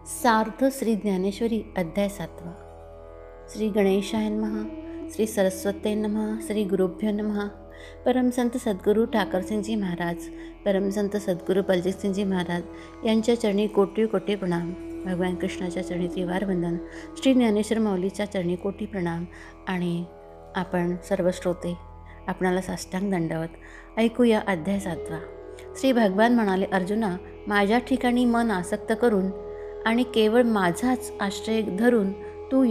सार्थ श्री ज्ञानेश्वरी अध्याय 7. श्री गणेशाय नमः. श्री सरस्वती नमः. श्री गुरुभ्यो नमः. परमसंत सद्गुरू ठाकरसिंगजी महाराज, परमसंत सद्गुरू बलजीतसिंगजी महाराज यांच्या चरणी कोटी कोटी प्रणाम. भगवान कृष्णाच्या चरणी त्रिवार वंदन. श्री ज्ञानेश्वर माऊलीच्या चरणी कोटी प्रणाम. आणि आपण सर्व श्रोते आपणाला साष्टांग दंडवत. ऐकूया अध्याय 7. श्री भगवान म्हणाले, अर्जुना, माझ्या ठिकाणी मन आसक्त करून आणि केवळ माझाच आश्रय धरून तू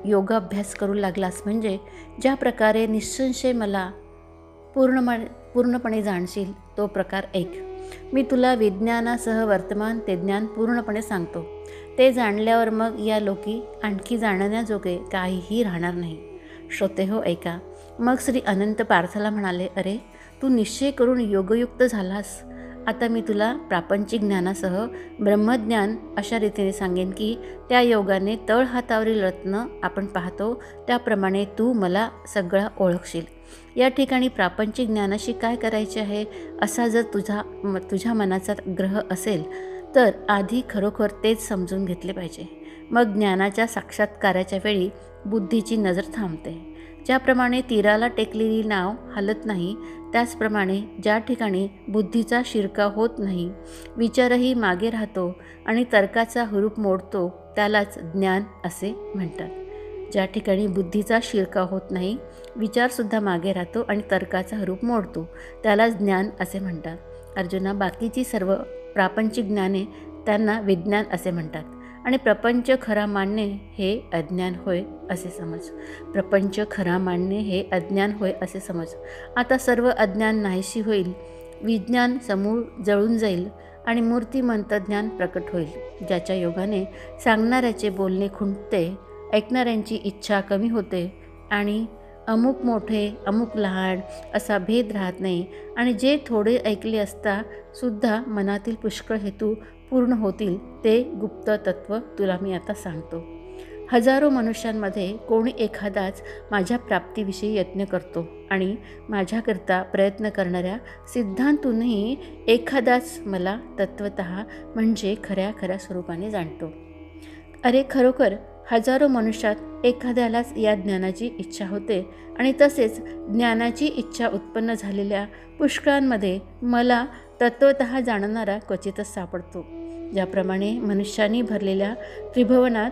योगाभ्यास करू लागलास, म्हणजे ज्या प्रकारे निसंशय मला पूर्णपणे जाणशील तो प्रकार ऐक. मी तुला विज्ञानासह वर्तमान ते ज्ञान पूर्णपणे सांगतो. ते जाणल्यावर मग या लोकी आणखी जाणण्याजोगे काहीही राहणार नाही. श्रोते हो, ऐका. मग श्री अनंत पार्थाला म्हणाले, अरे, तू निश्चय करून योगयुक्त झालास. आता मी तुला प्रापंचिक ज्ञानासह ब्रह्मज्ञान अशा रीतीने सांगेन की त्या योगाने तळहातावरील रत्न आपण पाहतो त्याप्रमाणे तू मला सगळा ओळखशील. या ठिकाणी प्रापंचिक ज्ञानाशी काय करायचे आहे असा जर तुझ्या मनाचा ग्रह असेल तर आधी खरोखर तेच समजून घेतले पाहिजे. मग ज्ञानाच्या साक्षात्काराच्या वेळी बुद्धीची नजर थांबते. ज्याप्रमाणे तीराला टेकलेली नाव हलत नाही, त्याचप्रमाणे ज्या ठिकाणी बुद्धीचा शिरकाव होत नाही, विचारही मागे राहतो आणि तर्काचा हुरूप मोडतो, त्यालाच ज्ञान असे म्हणतात. ज्या ठिकाणी बुद्धीचा शिरकाव होत नाही, विचारसुद्धा मागे राहतो आणि तर्काचा हुरूप मोडतो, त्यालाच ज्ञान असे म्हणतात. अर्जुना, बाकीची सर्व प्रापंचिक ज्ञाने त्यांना विज्ञान असे म्हणतात. आणि प्रपंच खरा मानणे हे अज्ञान होय असे समज. प्रपंच खरा मानणे हे अज्ञान होय असे समज. आता सर्व अज्ञान नाहीशी होईल, विज्ञान समूळ जळून जाईल आणि मूर्तिमंत ज्ञान प्रकट होईल. ज्याच्या योगाने सांगणाऱ्याचे बोलणे खुंटते, ऐकणाऱ्यांची इच्छा कमी होते आणि अमुक मोठे अमुक लहान असा भेद राहत नाही, आणि जे थोडे ऐकले असता सुद्धा मनातील पुष्कळ हेतू पूर्ण होतील, ते गुप्त तत्व तुला मी आता सांगतो. हजारो मनुष्यांमध्ये कोणी एखादाच माझ्या प्राप्तीविषयी यत्न करतो आणि माझ्याकरता प्रयत्न करणाऱ्या सिद्धांतूनही एखादाच मला तत्वतः म्हणजे खऱ्या स्वरूपाने जाणतो. अरे, खरोखर हजारो मनुष्यात एखाद्यालाच या ज्ञानाची इच्छा होते आणि तसेच ज्ञानाची इच्छा उत्पन्न झालेल्या पुष्कळांमध्ये मला तत्वतः जाणणारा क्वचितच सापडतो. ज्याप्रमाणे मनुष्यांनी भरलेल्या त्रिभुवनात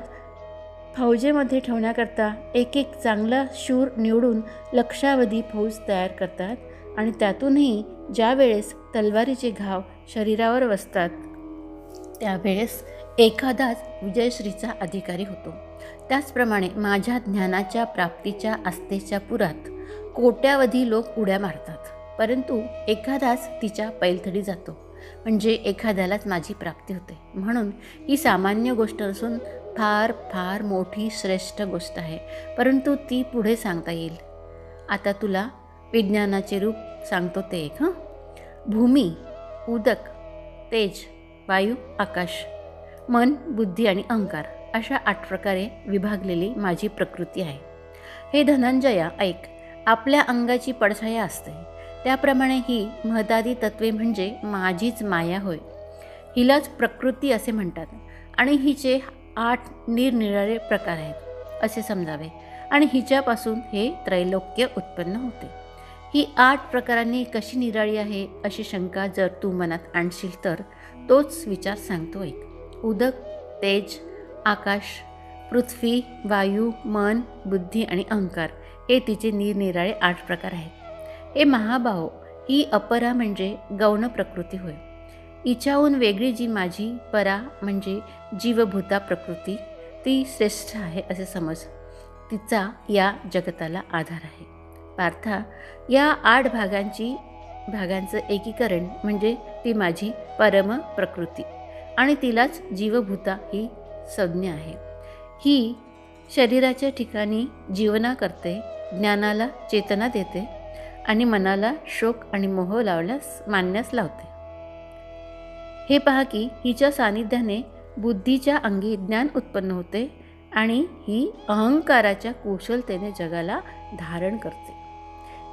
फौजेमध्ये ठेवण्याकरता एक चांगला शूर निवडून लक्षावधी फौज तयार करतात आणि त्यातूनही ज्या वेळेस तलवारीचे घाव शरीरावर बसतात त्यावेळेस एखादाच विजयश्रीचा अधिकारी होतो, त्याचप्रमाणे माझ्या ज्ञानाच्या प्राप्तीच्या आस्थेच्या पुरात कोट्यावधी लोक उड्या मारतात, परंतु एखादाच तिच्या पैलथडी जातो, म्हणजे एखाद्यालाच माझी प्राप्ती होते. म्हणून ही सामान्य गोष्ट नसून फार फार मोठी श्रेष्ठ गोष्ट आहे, परंतु ती पुढे सांगता येईल. आता तुला विज्ञानाचे रूप सांगतो ते एक. भूमी, उदक, तेज, वायू, आकाश, मन, बुद्धी आणि अहंकार अशा 8 प्रकारे विभागलेली माझी प्रकृती आहे. हे धनंजया, ऐक. आपल्या अंगाची पडछाया असते, त्याप्रमाणे ही महदादी तत्वे म्हणजे माझीच माया होय. हिलाच प्रकृती असे म्हणतात आणि हिचे 8 निरनिराळे प्रकार आहेत असे समजावे, आणि हिच्यापासून हे त्रैलोक्य उत्पन्न होते. ही 8 प्रकारांनी कशी निराळी आहे अशी शंका जर तू मनात आणशील तर तोच विचार सांगतो ऐक. उदक, तेज, आकाश, पृथ्वी, वायू, मन, बुद्धी आणि अहंकार हे तिचे निरनिराळे 8 प्रकार आहेत. हे महाभाव, ही अपरा म्हणजे गौण प्रकृती होय. हिच्याहून वेगळी जी माझी परा म्हणजे जीवभूता प्रकृती, ती श्रेष्ठ आहे असे समज. तिचा या जगताला आधार आहे. पार्था, या 8 भागांचं एकीकरण म्हणजे ती माझी परम प्रकृती आणि तिलाच जीवभूता ही संज्ञा आहे. ही शरीराच्या ठिकाणी जीवना करते, ज्ञानाला चेतना देते आणि मनाला शोक आणि मोह मानण्यास लावते. हे पहा की हिच्या सानिध्याने बुद्धीच्या अंगी ज्ञान उत्पन्न होते आणि ही अहंकाराच्या कुशलतेने जगाला धारण करते.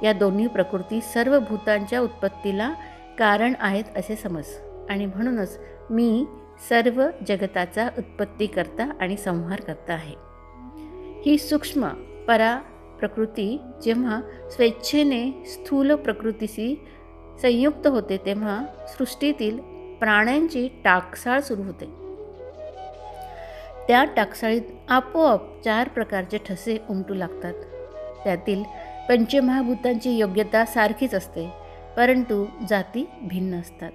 या दोन्ही प्रकृती सर्व भूतांच्या उत्पत्तीला कारण आहेत असे समज. आणि म्हणूनच मी सर्व जगताचा उत्पत्तीकर्ता आणि संहारकर्ता आहे. ही सूक्ष्म परा प्रकृती जेव्हा स्वेच्छेने स्थूल प्रकृतीशी संयुक्त होते तेव्हा सृष्टीतील प्राण्यांची टाकसाळ सुरू होते. त्या टाकसाळीत आपोआप 4 प्रकारचे ठसे उमटू लागतात. त्यातील पंचमहाभूतांची योग्यता सारखीच असते, परंतु जाती भिन्न असतात.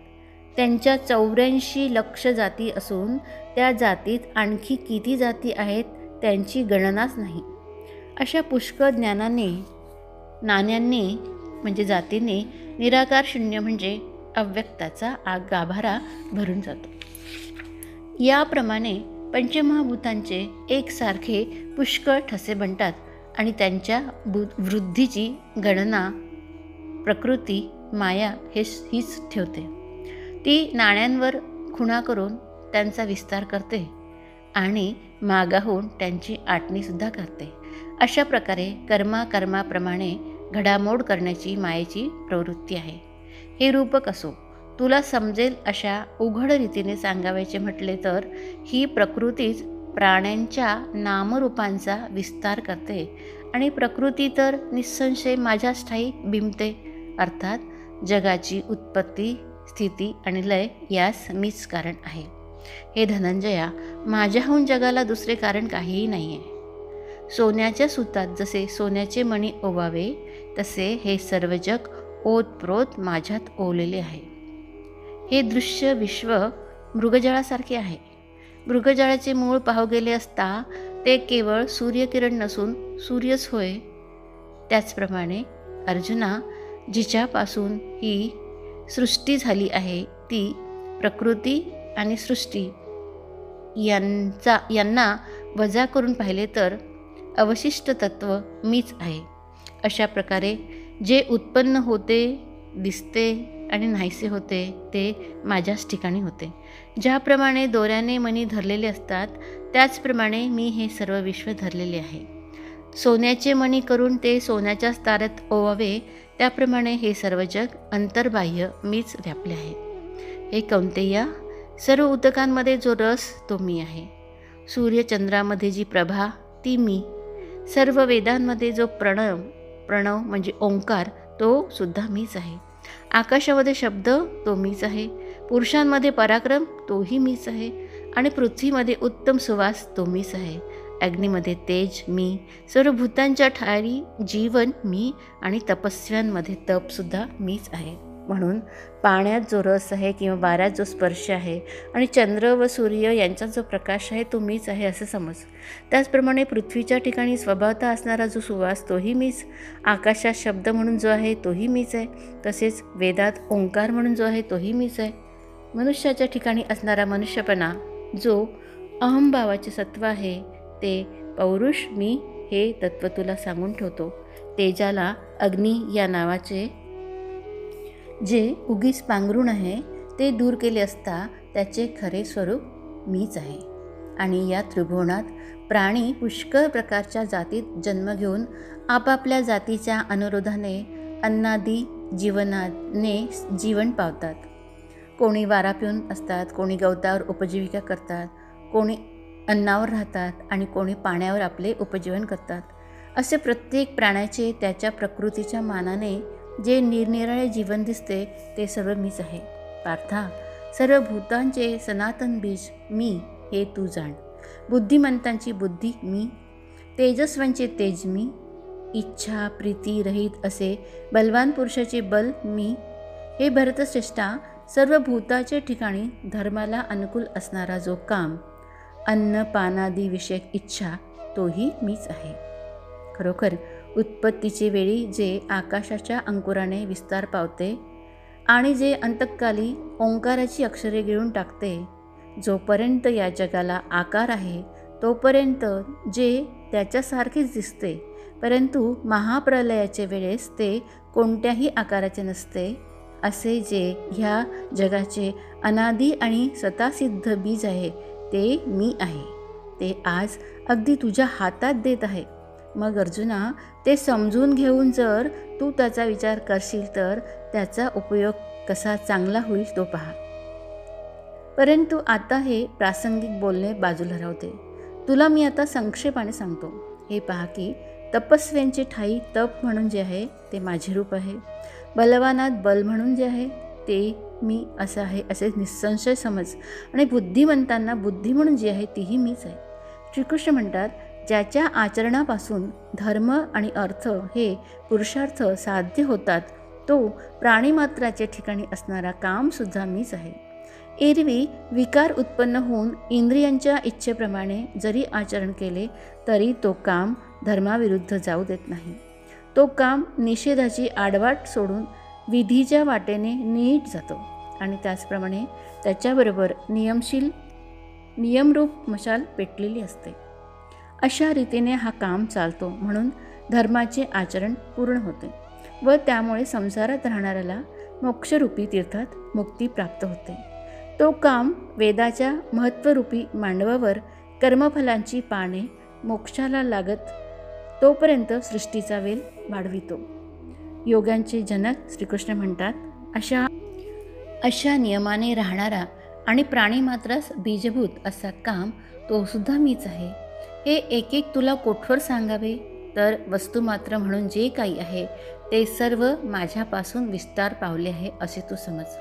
त्यांच्या 84 लक्ष जाती असून त्या जातीत आणखी किती जाती आहेत त्यांची गणनाच नाही. अशा पुष्कळ नाण्यांनी म्हणजे जातीने निराकार शून्य म्हणजे अव्यक्ताचा गाभारा भरून जातो. याप्रमाणे पंचमहाभूतांचे एकसारखे पुष्कळ ठसे बनतात आणि त्यांच्या वृद्धीची गणना प्रकृती माया हीच ठेवते. ती नाण्यांवर खुणा करून त्यांचा विस्तार करते आणि मागाहून त्यांची आटणीसुद्धा करते. अशा प्रकारे कर्माप्रमाणे घडामोड करण्याची मायेची प्रवृत्ती आहे. हे रूपक असो, तुला समजेल अशा उघड रीतीने सांगायचे म्हटले तर ही प्रकृतीच प्राण्यांच्या नामरूपांचा विस्तार करते आणि प्रकृती तर निस्संशय माझ्याच ठायी बिंबते. अर्थात जगाची उत्पत्ती, स्थिती आणि लय यास मीच कारण आहे. हे धनंजया, माझ्याहून जगाला दुसरे कारण काहीही नाही आहे. सोन्याच्या सुतात जसे सोन्याचे मणी ओवावे तसे हे सर्व जग ओतप्रोत माझ्यात ओवलेले आहे. हे दृश्य विश्व मृगजळासारखे आहे. मृगजळाचे मूळ पाहू गेले असता ते केवळ सूर्यकिरण नसून सूर्यच होय. त्याचप्रमाणे अर्जुना, जिच्यापासून ही सृष्टी झाली आहे ती प्रकृती आणि सृष्टी यांना वजा करून पाहिले तर अवशिष्ट तत्व मीच आहे. अशा प्रकारे जे उत्पन्न होते, दिसते आणि नाहीसे होते ते माझ्याच ठिकाणी होते. ज्याप्रमाणे दोऱ्याने मणी धरलेले असतात त्याचप्रमाणे मी हे सर्व विश्व धरलेले आहे. सोन्याचे मणी करून ते सोन्याच्याच ताऱ्यात ओवावे त्याप्रमाणे हे सर्व जग अंतर्बाह्य मीच व्यापले आहे. हे कौंतेया, सर्व उदकांमध्ये जो रस तो मी आहे. सूर्यचंद्रामध्ये जी प्रभा ती मी. सर्व वेदांमध्ये जो प्रणव म्हणजे ओंकार तो सुद्धा मीच आहे. आकाशामध्ये शब्द तो मीच आहे. पुरुषांमध्ये पराक्रम तोही मीच आहे आणि पृथ्वीमध्ये उत्तम सुवास तो मीच आहे. अग्नीमध्ये तेज मी. सर्व भूतांच्या ठारी जीवन मी आणि तपस्व्यांमध्ये तपसुद्धा मीच आहे. म्हणून पाण्यात जो रस आहे किंवा वाऱ्यात जो स्पर्श आहे आणि चंद्र व सूर्य यांचा जो प्रकाश आहे तो मीच आहे असं समज. त्याचप्रमाणे पृथ्वीच्या ठिकाणी स्वभावतः असणारा जो सुवास तोही मीच. आकाशात शब्द म्हणून जो आहे तोही मीच आहे. तसेच वेदात ओंकार म्हणून जो आहे तोही मीच आहे. मनुष्याच्या ठिकाणी असणारा मनुष्यपणा जो अहंभावाचे सत्व आहे ते पौरुष मी हे तत्त्व तुला सांगून ठेवतो. तेजाला अग्नी या नावाचे जे उगीच पांघरूण आहे ते दूर केले असता त्याचे खरे स्वरूप मीच आहे. आणि या त्रिभुवनात प्राणी पुष्कळ प्रकारच्या जातीत जन्म घेऊन आपापल्या जातीच्या अनुरोधाने अन्नादी जीवनाने जीवन पावतात. कोणी वारा पिऊन असतात, कोणी गवतावर उपजीविका करतात, कोणी अन्नावर राहतात आणि कोणी पाण्यावर आपले उपजीवन करतात. असे प्रत्येक प्राण्याचे त्याच्या प्रकृतीच्या मानाने जे निरनिराळे जीवन दिसते ते सर्व मीच आहे. पार्था, सर्व भूतांचे सनातन बीज मी हे तू जाण. बुद्धिमंतांची बुद्धी मी, तेजस्वांचे तेज मी, इच्छा प्रीती रहित असे बलवान पुरुषाचे बल मी. हे भरतश्रेष्ठा, सर्व भूताच्या ठिकाणी धर्माला अनुकूल असणारा जो काम, अन्न पानादी विषयक इच्छा तोही मीच आहे. खरोखर उत्पत्तीचे वेळी जे आकाशाच्या अंकुराने विस्तार पावते आणि जे अंतकाली ओंकाराची अक्षरे गिळून टाकते, जोपर्यंत या जगाला आकार आहे तोपर्यंत जे त्याच्यासारखेच दिसते, परंतु महाप्रलयाच्या वेळेस ते कोणत्याही आकाराचे नसते, असे जे ह्या जगाचे अनादी आणि स्वतःसिद्ध बीज आहे ते मी आहे. ते आज अगदी तुझ्या हातात देत आहे. मग अर्जुना, ते समजून घेऊन जर तू त्याचा विचार करशील तर त्याचा उपयोग कसा चांगला होईल तो पहा. परंतु आता हे प्रासंगिक बोलणे बाजूला राहते. तुला मी आता संक्षेपाने सांगतो. हे पहा की तपस्व्यांची ठाई तप म्हणून जे आहे ते माझे रूप आहे. बलवानात बल म्हणून जे आहे ते मी असं आहे असे निसंशय समज. आणि बुद्धिमंतांना बुद्धी म्हणून जी आहे तीही मीच आहे. श्रीकृष्ण म्हणतात, ज्याच्या आचरणापासून धर्म आणि अर्थ हे पुरुषार्थ साध्य होतात तो प्राणीमात्राच्या ठिकाणी असणारा कामसुद्धा मीच आहे. एरवी विकार उत्पन्न होऊन इंद्रियांच्या इच्छेप्रमाणे जरी आचरण केले तरी तो काम धर्माविरुद्ध जाऊ देत नाही. तो काम निषेधाची आडवाट सोडून विधीच्या वाटेने नीट जातो आणि त्याचप्रमाणे त्याच्याबरोबर नियमरूप मशाल पेटलेली असते. अशा रीतीने हा काम चालतो म्हणून धर्माचे आचरण पूर्ण होते व त्यामुळे संसारात राहणाऱ्याला मोक्षरूपी तीर्थात मुक्ती प्राप्त होते. तो काम वेदाच्या महत्त्वरूपी मांडवावर कर्मफलांची पाने मोक्षाला लागत तोपर्यंत सृष्टीचा वेल वाढवितो. योगांचे जनक श्रीकृष्ण म्हणतात, अशा नियमाने राहणारा आणि प्राणीमात्रास बीजभूत असा काम तो सुद्धा मीच आहे. हे एक एक तुला कोठवर सांगावे तर वस्तुमात्र म्हणून जे काही आहे ते सर्व माझ्यापासून विस्तार पावले आहे असे तू समज.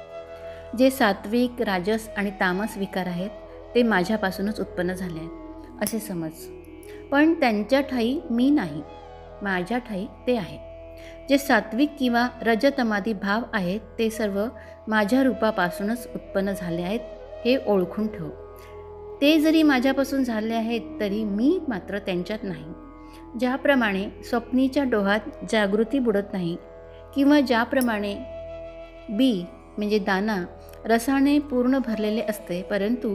जे सात्विक, राजस आणि तामस विकार आहेत ते माझ्यापासूनच उत्पन्न झाले आहेत असे समज. पण त्यांच्या ठाई मी नाही, माझ्या ठाई ते आहे. जे सात्विक किंवा रजतमादी भाव आहेत ते सर्व माझ्या रूपापासूनच उत्पन्न झाले आहेत हे ओळखून ठेव. ते जरी माझ्यापासून झाले आहेत तरी मी मात्र त्यांच्यात नाही. ज्याप्रमाणे स्वप्नीच्या डोहात जागृती बुडत नाही किंवा ज्याप्रमाणे बी म्हणजे दाना रसाने पूर्ण भरलेले असते परंतु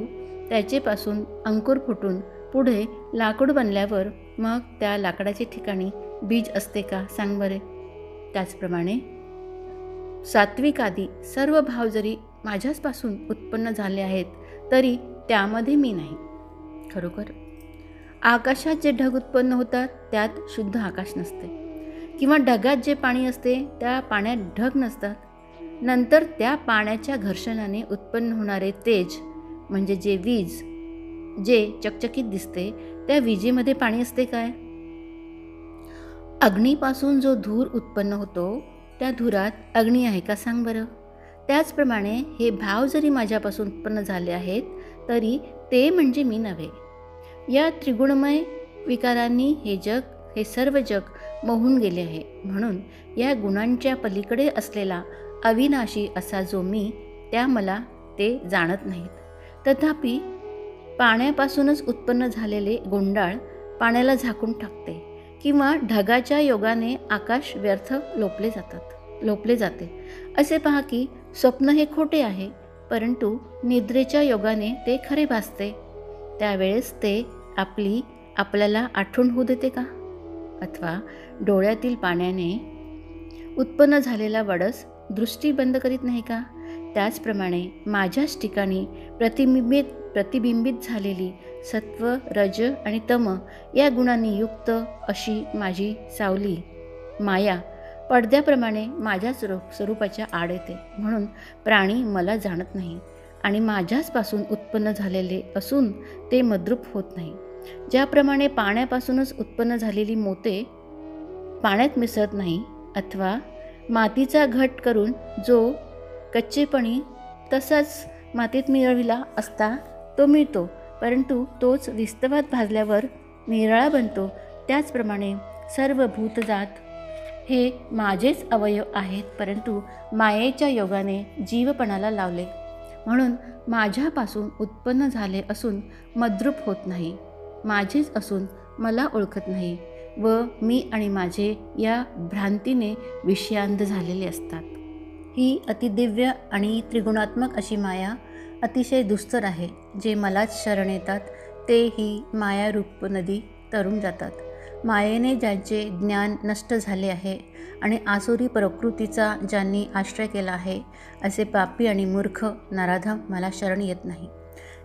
त्याचेपासून अंकुर फुटून पुढे लाकूड बनल्यावर मग त्या लाकडाच्या ठिकाणी बीज असते का सांग बरे. त्याचप्रमाणे सात्विक आदी सर्व भाव जरी माझ्याचपासून उत्पन्न झाले आहेत तरी त्यामध्ये मी नाही. खरोखर आकाशात जे ढग उत्पन्न होतात त्यात शुद्ध आकाश नसते किंवा ढगात जे पाणी असते त्या पाण्यात ढग नसतात. नंतर त्या पाण्याच्या घर्षणाने उत्पन्न होणारे तेज म्हणजे जे वीज जे चकचकीत दिसते त्या विजेमध्ये पाणी असते काय. अग्नीपासून जो धूर उत्पन्न होतो त्या धुरात अग्नी आहे का सांग बरं. त्याचप्रमाणे हे भाव जरी माझ्यापासून उत्पन्न झाले आहेत तरी ते म्हणजे मी नव्हे. या त्रिगुणमय विकारांनी हे सर्व जग मोहून गेले आहे. म्हणून या गुणांच्या पलीकडे असलेला अविनाशी असा जो मी त्या मला ते जाणत नाहीत. तथापि पाण्यापासूनच उत्पन्न झालेले गोंडाळ पाण्याला झाकून टाकते किंवा ढगाच्या योगाने आकाश व्यर्थ लोपले जाते. असे पहा की स्वप्न हे खोटे आहे परंतु निद्रेच्या योगाने ते खरे भासते. त्यावेळेस ते आपल्याला आठवण होऊ देते का. अथवा डोळ्यातील पाण्याने उत्पन्न झालेला वडस दृष्टी बंद करीत नाही का. त्याचप्रमाणे माझ्याच ठिकाणी प्रतिबिंबित झालेली सत्व, रज आणि तम या गुणांनी युक्त अशी माझी सावली माया पडद्याप्रमाणे माझ्या स्वरूपाच्या आड येते. म्हणून प्राणी मला जाणत नाही आणि माझ्याचपासून उत्पन्न झालेले असून ते मद्रूप होत नाही. ज्याप्रमाणे पाण्यापासूनच उत्पन्न झालेली मोते पाण्यात मिसळत नाही अथवा मातीचा घट करून जो कच्चेपणी तसाच मातीत मिळविला असता तो मिळतो परंतु तोच विस्तवात भाजल्यावर निराळा बनतो. त्याचप्रमाणे सर्व भूतजात हे माझेच अवयव आहेत परंतु मायेच्या योगाने जीवपणाला लावले म्हणून माझ्यापासून उत्पन्न झाले असून मद्रूप होत नाही. माझेच असून मला ओळखत नाही व मी आणि माझे या भ्रांतीने विषयांध झालेले असतात. ही अतिदिव्य आणि त्रिगुणात्मक अशी माया अतिशय दुस्तर आहे. जे मलाच शरण येतात ते ही मायारूप नदी तरून जातात. मायेने ज्यांचे ज्ञान नष्ट झाले आहे आणि आसुरी प्रकृतीचा ज्यांनी आश्रय केला आहे असे पापी आणि मूर्ख नराधम मला शरण येत नाही.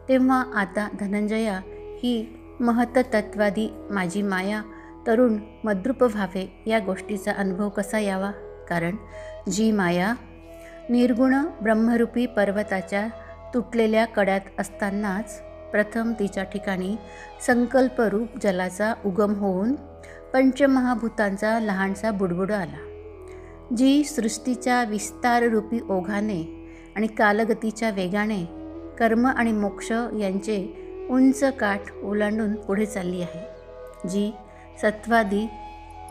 तेव्हा आता धनंजया ही महत्तत्वादी माझी माया तरुण मद्रूप व्हावे या गोष्टीचा अनुभव कसा यावा. कारण जी माया निर्गुण ब्रह्मरूपी पर्वताच्या तुटलेल्या कड्यात असतानाच प्रथम तिच्या ठिकाणी संकल्परूप जलाचा उगम होऊन पंचमहाभूतांचा लहानसा बुडबुड आला. जी सृष्टीच्या विस्ताररूपी ओघाने आणि कालगतीच्या वेगाने कर्म आणि मोक्ष यांचे उंच काठ ओलांडून पुढे चालली आहे. जी सत्वादी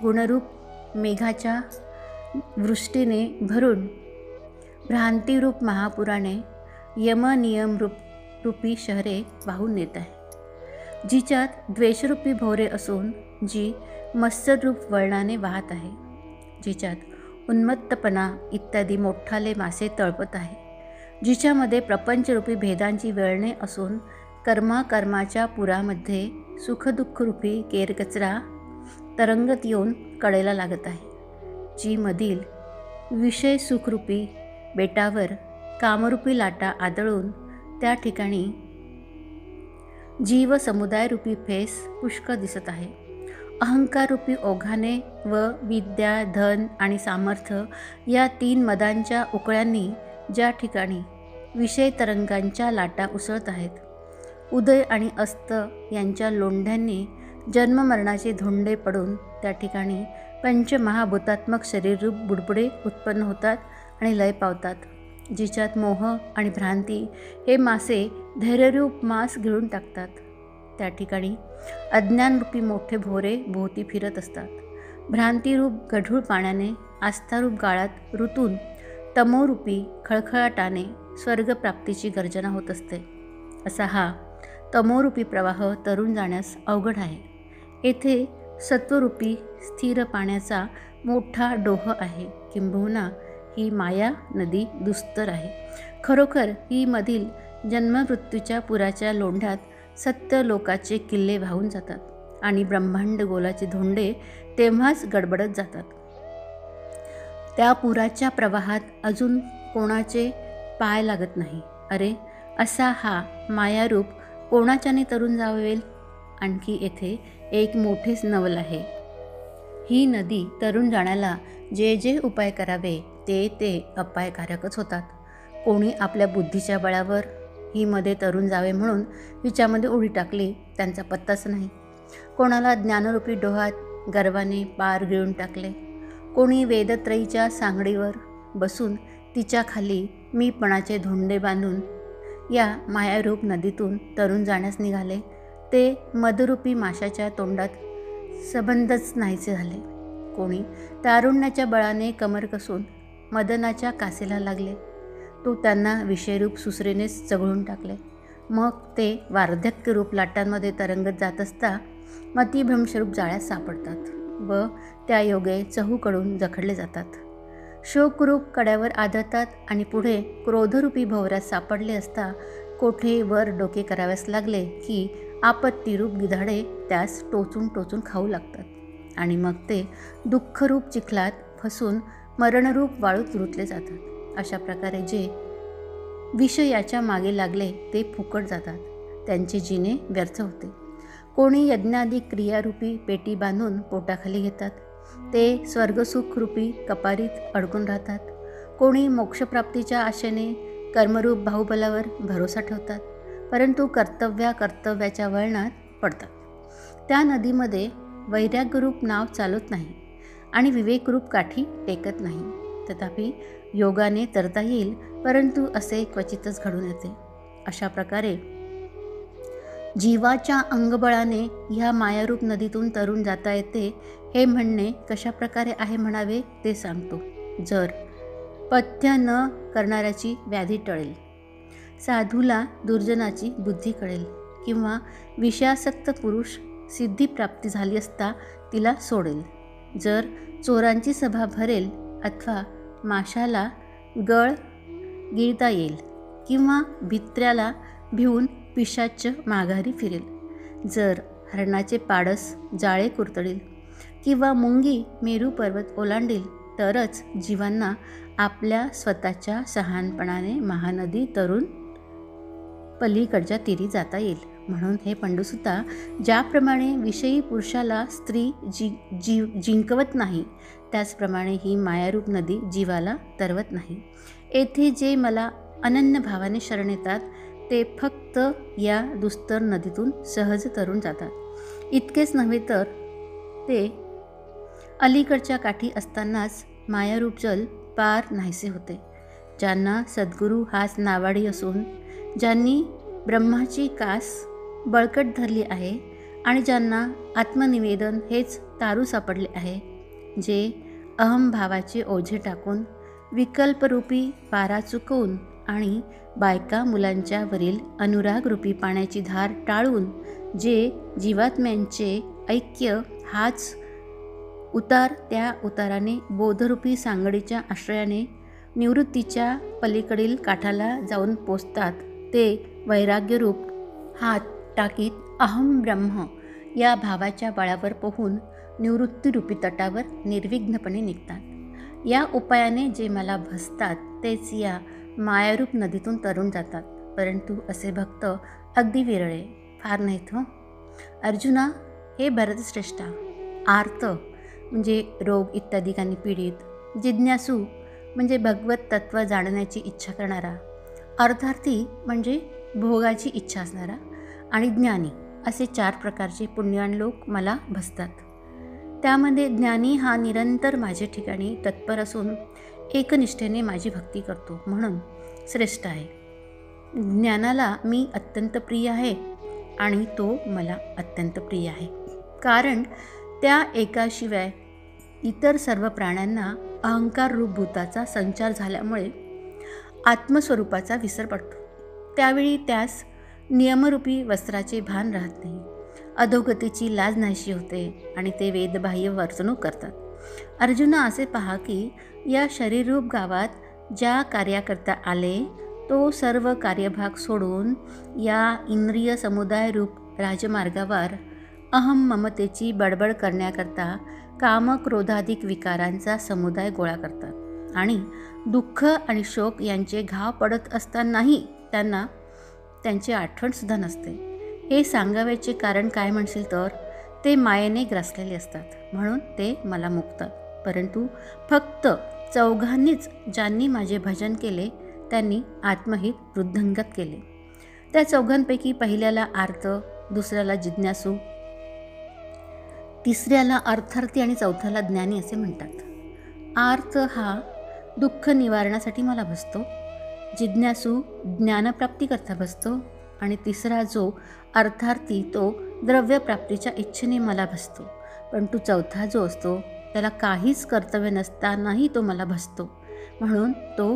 गुणरूप मेघाच्या वृष्टीने भरून भ्रांतिरूप महापुराने यमनियम रूपी शहरे वाहून नेत आहे. जिच्यात द्वेषरूपी भोरे असून जी मत्सरूप वळणाने वाहत आहे. जिच्यात उन्मत्तपणा इत्यादी मोठाले मासे तळपत आहे. जिच्यामध्ये प्रपंचरूपी भेदांची वळणे असून कर्माच्या पुरामध्ये सुखदुःखरूपी केरकचरा तरंगत येऊन कडेला लागत आहे. जी मधील विषय सुखरूपी बेटावर कामरूपी लाटा आदळून त्या ठिकाणी जीव समुदायरूपी फेस पुष्कळ दिसत आहे. अहंकाररूपी ओघाने व विद्या, धन आणि सामर्थ्य या 3 मदांच्या उकळ्यांनी ज्या ठिकाणी विषय तरंगांच्या लाटा उसळत आहेत. उदय आणि अस्त यांच्या लोंढ्यांनी जन्ममरणाचे धोंडे पडून त्या ठिकाणी पंचमहाभूतात्मक शरीररूप बुडबुडे उत्पन्न होतात आणि लय पावतात. जिच्यात मोह आणि भ्रांती हे मासे धैर्यरूप मांस गिळून टाकतात. त्या ठिकाणी अज्ञानरूपी मोठे भोरे भोवती फिरत असतात. भ्रांतिरूप गढूळ पाण्याने आस्थारूप गाळात ऋतून तमोरूपी खळखळाटाने स्वर्गप्राप्तीची गर्जना होत असते. असा हा तमोरूपी प्रवाह तरून जाण्यास अवघड आहे. येथे सत्वरूपी स्थिर पाण्याचा मोठा डोह आहे. किंबहुना ही माया नदी दुस्तर आहे. खरोखर ही मधील जन्ममृत्यूच्या पुराच्या लोंढ्यात सत्य लोकाचे किल्ले वाहून जातात आणि ब्रह्मांड गोलाचे धोंडे तेव्हाच गडबडत जातात. त्या पुराच्या प्रवाहात अजून कोणाचे पाय लागत नाही. अरे, असा हा मायारूप कोणाच्याने तरून जावेल? आणखी येथे एक मोठेच नवल आहे. ही नदी तरून जाण्याला जे जे उपाय करावे ते अपायकारकच होतात. कोणी आपल्या बुद्धीच्या बळावर ही मध्ये तरून जावे म्हणून हिच्यामध्ये उडी टाकली, त्यांचा पत्ताच नाही. कोणाला ज्ञानरूपी डोहात गर्वाने पार गिळून टाकले. कोणी वेदत्रयीच्या सांगडीवर बसून तिच्या खाली मीपणाचे धोंडे बांधून या मायारूप नदीतून तरून जाण्यास निघाले. ते मदरूपी माशाच्या तोंडात सबंधच नाहीसे झाले. कोणी तारुण्याच्या बळाने कमर कसून मदनाच्या कासेला लागले. तो त्यांना विषयरूप सुसरेनेच चघळून टाकले. मग ते वार्धक्यरूप लाटांमध्ये तरंगत जात असता मतिभ्रंशरूप जाळ्यात सापडतात व त्या योगे चहूकडून जखडले जातात. शोकरूप कड्यावर आदळतात आणि पुढे क्रोधरूपी भोवऱ्यात सापडले असता कोठे वर डोके कराव्यास लागले की आपत्तीरूप गिधाडे त्यास टोचून टोचून खाऊ लागतात आणि मग ते दुःखरूप चिखलात फसून मरणरूप वाळूत रुतले जातात. अशा प्रकारे जे विषयाच्या मागे लागले ते फुकट जातात. त्यांचे जिणे व्यर्थ होते. कोणी यज्ञादी क्रियारूपी पेटी बांधून पोटाखाली घेतात. ते स्वर्गसुखरूपी कपारीत अडकून राहतात. कोणी मोक्षप्राप्तीच्या आशेने कर्मरूप बाहुबलावर भरोसा ठेवतात, परंतु कर्तव्याच्या वळणात पडतात. त्या नदीमध्ये वैराग्यरूप नाव चालत नाही आणि विवेकरूप काठी टेकत नाही. तथापि योगाने तरता येईल, परंतु असे क्वचितच घडून येते. अशा प्रकारे जीवाच्या अंगबळाने ह्या मायारूप नदीतून तरून जाता येते हे म्हणणे कशा प्रकारे आहे म्हणावे ते सांगतो. जर पथ्य न करणाऱ्याची व्याधी टळेल, साधूला दुर्जनाची बुद्धी कळेल, किंवा विषयासक्त पुरुष सिद्धिप्राप्ती झाली असता तिला सोडेल, जर चोरांची सभा भरेल अथवा माशाला गळ गिळता येईल, किंवा भित्र्याला भिवून पिशाच्च माघारी फिरेल, जर हरणाचे पाडस जाळे कुरतडील किंवा मुंगी मेरू पर्वत ओलांडील, तरच जीवांना आपल्या स्वतःच्या शहाणपणाने महानदी तरून पलीकडच्या तीरी जाता येईल. म्हणून हे पंडुसुता, ज्याप्रमाणे विषयी पुरुषाला स्त्री जिंकवत नाही, त्याचप्रमाणे ही मायारूप नदी जीवाला तरवत नाही. येथे जे मला अनन्य भावाने शरण येतात ते फक्त या दुस्तर नदीतून सहज तरून जातात. इतकेच नव्हे तर ते अलीकडच्या काठी असतानाच मायारूप जल पार नाहीसे होते. ज्यांना सद्गुरू हाच नावाडी असून, ज्यांनी ब्रह्माची कास बळकट धरली आहे आणि ज्यांना आत्मनिवेदन हेच तारू सापडले आहे, जे अहमभावाचे ओझे टाकून, विकल्परूपी पारा चुकवून आणि बायका मुलांच्या वरील अनुरागरूपी पाण्याची धार टाळून, जे जीवात्म्यांचे ऐक्य हाच उतार त्या उताराने बोधरूपी सांगडीच्या आश्रयाने निवृत्तीच्या पलीकडील काठाला जाऊन पोचतात, ते वैराग्यरूप हात टाकीत अहम ब्रह्म या भावाच्या बळावर पोहून निवृत्तीरूपी तटावर निर्विघ्नपणे निघतात. या उपायाने जे मला भसतात तेच या मायारूप नदीतून तरून जातात. परंतु असे भक्त अगदी विरळे, फार नाहीत हो. अर्जुना, हे भरतश्रेष्ठा, आर्त म्हणजे रोग इत्यादिकांनी पीडित, जिज्ञासू म्हणजे भगवत तत्व जाणण्याची इच्छा करणारा, अर्थार्थी म्हणजे भोगाची इच्छा असणारा आणि ज्ञानी असे 4 प्रकारचे पुण्यान लोक मला भसतात. त्यामध्ये ज्ञानी हा निरंतर माझे ठिकाणी तत्पर असून एकनिष्ठेने माझी भक्ती करतो म्हणून श्रेष्ठ आहे. ज्ञानाला मी अत्यंत प्रिय आहे आणि तो मला अत्यंत प्रिय आहे, कारण त्या एकाशिवाय इतर सर्व प्राण्यांना अहंकार रूप भूताचा संचार झाल्यामुळे आत्मस्वरूपाचा विसर पडतो. त्यावेळी त्यास नियमरूपी वस्त्राचे भान राहत नाही, अधोगतीची लाज नाहीशी होते आणि ते वेदबाह्य वर्तणूक करतात. अर्जुना, असे पहा की या शरीररूप गावात ज्या कार्याकरता आले तो सर्व कार्यभाग सोडून या इंद्रिय समुदाय रूप राजमार्गावर अहम ममतेची बडबड करण्याकरता कामक्रोधाधिक विकारांचा समुदाय गोळा करतात आणि दुःख आणि शोक यांचे घाव पडत असतानाही त्यांना त्यांची आठवणसुद्धा नसते. हे सांगावयाचे कारण काय म्हणशील तर ते मायेने ग्रासलेले असतात म्हणून ते मला मुकतात. परंतु फक्त 4घांनीच ज्यांनी माझे भजन केले त्यांनी आत्महित वृद्धंगत केले. त्या 4घांपैकी पहिल्याला आर्त, दुसऱ्याला जिज्ञासू, तिसऱ्याला अर्थार्थी आणि चौथ्याला ज्ञानी असे म्हणतात. आर्त हा दुःख निवारणासाठी मला भसतो, जिज्ञासू ज्ञानप्राप्तीकरता भसतो आणि तिसरा जो अर्थार्थी तो द्रव्यप्राप्तीच्या इच्छेने मला भसतो. परंतु चौथा जो असतो त्याला काहीच कर्तव्य नसतानाही तो मला भसतो, म्हणून तो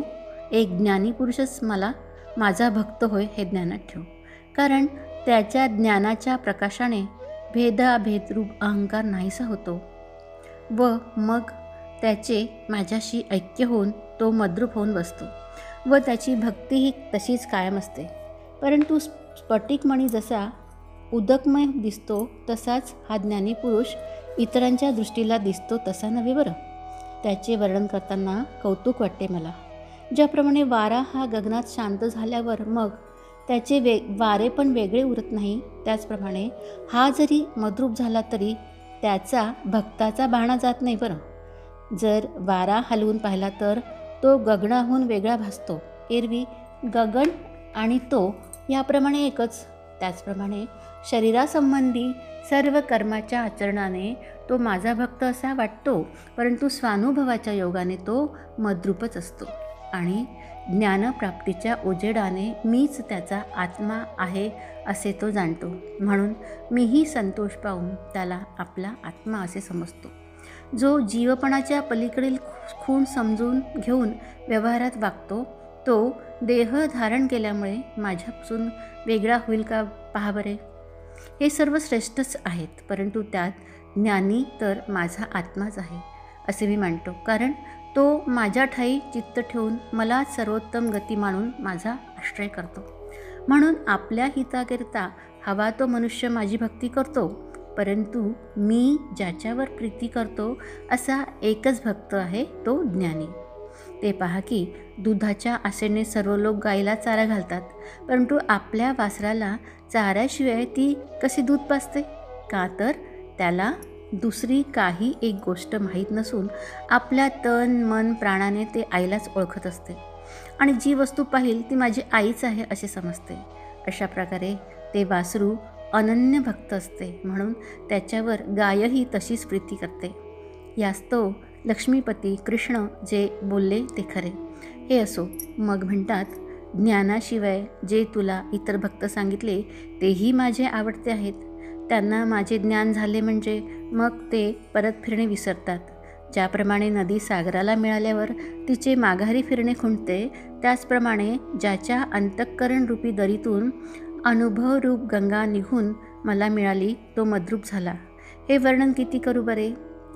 एक ज्ञानी पुरुषच मला माझा भक्त होय हे ज्ञानात ठेव. कारण त्याच्या ज्ञानाच्या प्रकाशाने भेदाभेदरूप अहंकार नाहीसा होतो व मग त्याचे माझ्याशी ऐक्य होऊन तो मद्रूप होऊन बसतो व त्याची भक्तीही तशीच कायम असते. परंतु स्फटिकमणी जसा उदकमय दिसतो तसाच हा ज्ञानी पुरुष इतरांच्या दृष्टीला दिसतो तसा नव्हे बरं. त्याचे वर्णन करताना कौतुक वाटते मला. ज्याप्रमाणे वारा हा गगनात शांत झाल्यावर मग त्याचे वारे पण वेगळे उरत नाही, त्याचप्रमाणे हा जरी मद्रूप झाला तरी त्याचा भक्ताचा बाणा जात नाही बरं. जर वारा हलवून पाहिला तर तो गगनाहून वेगळा भासतो. एरवी गगन आणि तो याप्रमाणे एकच. त्याचप्रमाणे शरीरासंबंधी सर्व कर्माच्या आचरणाने तो माझा भक्त असा वाटतो, परंतु स्वानुभवाच्या योगाने तो मद्रूपच असतो आणि ज्ञानप्राप्तीच्या उजेडाने मीच त्याचा आत्मा आहे असे तो जाणतो. म्हणून मीही संतोष पाहून त्याला आपला आत्मा असे समजतो. जो जीवपणाच्या पलीकडील खूण समजून घेऊन व्यवहारात वागतो तो देह धारण केल्यामुळे माझ्यापासून वेगळा होईल का पहा बरे. हे सर्व श्रेष्ठच आहेत, परंतु त्यात ज्ञानी तर माझा आत्माच आहे असे मी मानतो. कारण तो माझ्या ठाई चित्त ठेवून मला सर्वोत्तम गती मानून माझा आश्रय करतो. म्हणून आपल्या हिताकरिता हवा तो मनुष्य माझी भक्ती करतो, परंतु मी ज्याच्यावर प्रीती करतो असा एकच भक्त आहे तो ज्ञानी. ते पहा की दुधाच्या आशेने सर्व लोक गाईला चारा घालतात, परंतु आपल्या वासराला चाऱ्याशिवाय ती कशी दूध पाजते? का तर त्याला दुसरी काही एक गोष्ट माहीत नसून आपल्या तन मन प्राणाने ते आईलाच ओळखत असते. आणि जी वस्तू पाहिल ती माझी आईच आहे असे समजते. अशा प्रकारे ते वासरू अनन्य भक्त असते, म्हणून त्याच्यावर गायही तशीच प्रीती करते. यास्तव लक्ष्मीपती कृष्ण जे बोलले ते खरे. हे असो, मग म्हणतात, ज्ञानाशिवाय जे तुला इतर भक्त सांगितले तेही माझे आवडते आहेत. त्यांना माझे ज्ञान झाले म्हणजे मग ते परत फिरणे विसरतात. ज्याप्रमाणे नदी सागराला मिळाल्यावर तिचे माघारी फिरणे खुंटते, त्याचप्रमाणे ज्याच्या अंतःकरणरूपी दरीतून अनुभवरूप गंगा निघून मला मिळाली तो मद्रूप झाला. हे वर्णन किती करू बरे.